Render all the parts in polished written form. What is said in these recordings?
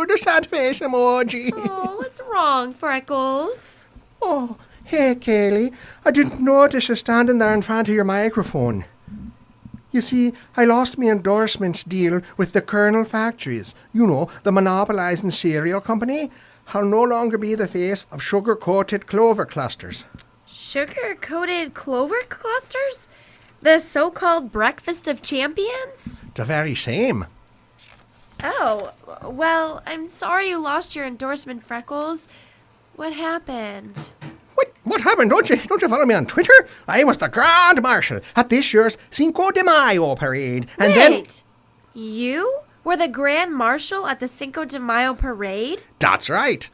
the sad face emoji. Oh, what's wrong, Freckles? Oh, hey, Kaylee. I didn't notice you standing there in front of your microphone. You see, I lost my endorsements deal with the Kernel Factories. You know, the monopolising cereal company. I'll no longer be the face of sugar-coated clover clusters. Sugar-coated clover clusters? The so-called breakfast of champions? The very same. Oh, well, I'm sorry you lost your endorsement, Freckles. What happened? What happened? Don't you follow me on Twitter? I was the Grand Marshal at this year's Cinco de Mayo parade. And Wait, you were the Grand Marshal at the Cinco de Mayo parade? That's right.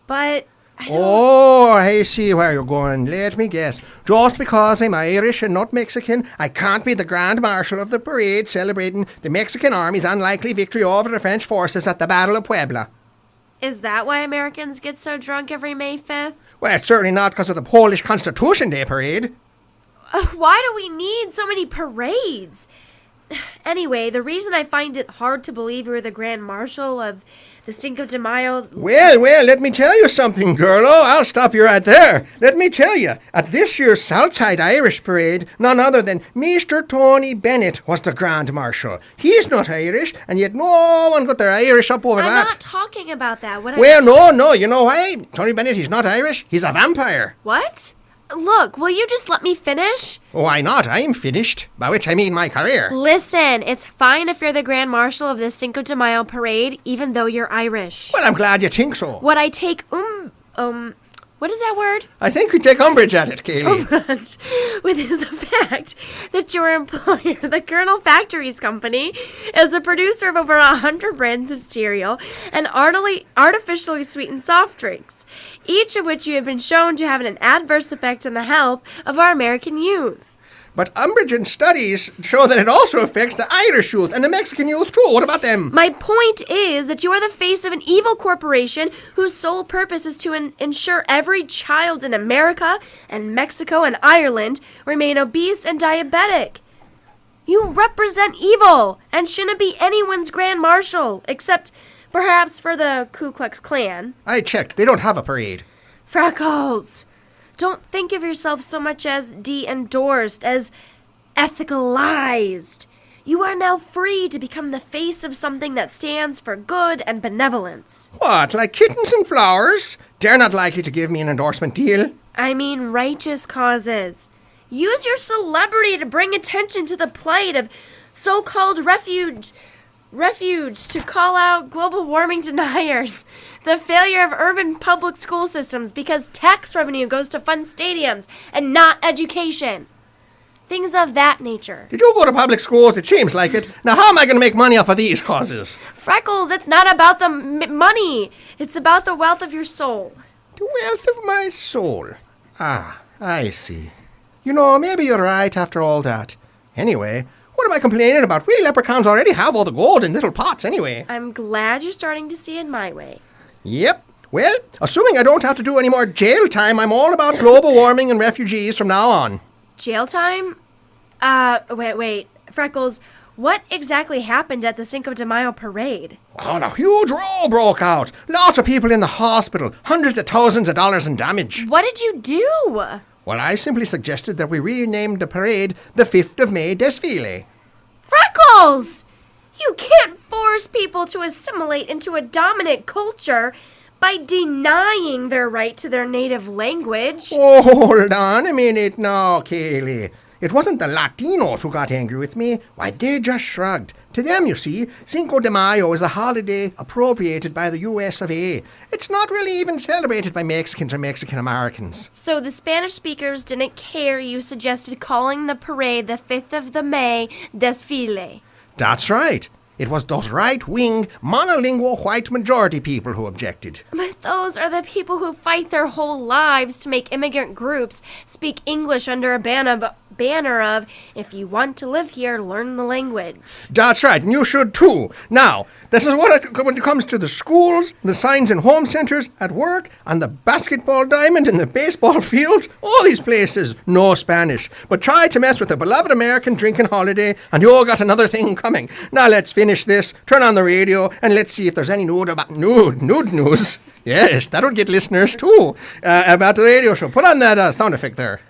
But I don't... Oh, I see where you're going. Let me guess. Just because I'm Irish and not Mexican, I can't be the Grand Marshal of the parade celebrating the Mexican Army's unlikely victory over the French forces at the Battle of Puebla. Is that why Americans get so drunk every May 5th? Well, it's certainly not because of the Polish Constitution Day parade. Why do we need so many parades? Anyway, the reason I find it hard to believe you were the Grand Marshal of the Cinco de Mayo... Well, let me tell you something, girl. Oh, I'll stop you right there. Let me tell you, at this year's Southside Irish parade, none other than Mr. Tony Bennett was the Grand Marshal. He's not Irish, and yet no one got their Irish up over that. I'm not talking about that. No, you know why? Tony Bennett, he's not Irish. He's a vampire. What? Look, will you just let me finish? Why not? I'm finished, by which I mean my career. Listen, it's fine if you're the Grand Marshal of the Cinco de Mayo parade, even though you're Irish. Well, I'm glad you think so. What I take, what is that word? I think we take umbrage at it, Kaylee. Umbrage with is the fact that your employer, the Kernel Factories Company, is a producer of over 100 brands of cereal and artificially sweetened soft drinks, each of which you have been shown to have an adverse effect on the health of our American youth. But umbrage studies show that it also affects the Irish youth and the Mexican youth too. What about them? My point is that you are the face of an evil corporation whose sole purpose is to ensure every child in America and Mexico and Ireland remain obese and diabetic. You represent evil and shouldn't be anyone's Grand Marshal, except perhaps for the Ku Klux Klan. I checked. They don't have a parade. Freckles! Don't think of yourself so much as de-endorsed, as ethicalized. You are now free to become the face of something that stands for good and benevolence. What, like kittens and flowers? They're not likely to give me an endorsement deal. I mean righteous causes. Use your celebrity to bring attention to the plight of so-called refuge to call out global warming deniers, the failure of urban public school systems because tax revenue goes to fund stadiums and not education. Things of that nature. Did you go to public schools? It seems like it. Now how am I going to make money off of these causes? Freckles, it's not about the money. It's about the wealth of your soul. The wealth of my soul. Ah, I see. You know, maybe you're right after all that. Anyway, what am I complaining about? We leprechauns already have all the gold in little pots anyway. I'm glad you're starting to see it my way. Yep. Well, assuming I don't have to do any more jail time, I'm all about global warming and refugees from now on. Jail time? Wait. Freckles, what exactly happened at the Cinco de Mayo parade? Oh, and a huge row broke out. Lots of people in the hospital. Hundreds of thousands of dollars in damage. What did you do? Well, I simply suggested that we renamed the parade the 5th of May Desfile. Freckles! You can't force people to assimilate into a dominant culture by denying their right to their native language. Oh, hold on a minute now, Kaylee. It wasn't the Latinos who got angry with me. Why, they just shrugged. To them, you see, Cinco de Mayo is a holiday appropriated by the US of A. It's not really even celebrated by Mexicans or Mexican Americans. So the Spanish speakers didn't care you suggested calling the parade the 5th of the May Desfile. That's right. It was those right-wing, monolingual white majority people who objected. But those are the people who fight their whole lives to make immigrant groups speak English under a banner of, if you want to live here, learn the language. That's right, and you should too. Now, this is when it comes to the schools, the signs in home centres, at work, on the basketball diamond, in the baseball field, all these places, no Spanish. But try to mess with a beloved American drinking holiday, and you got another thing coming. Now let's finish finish this, turn on the radio, and let's see if there's any nude news. Yes, that would get listeners too about the radio show. Put on that sound effect there.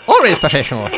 Always professional.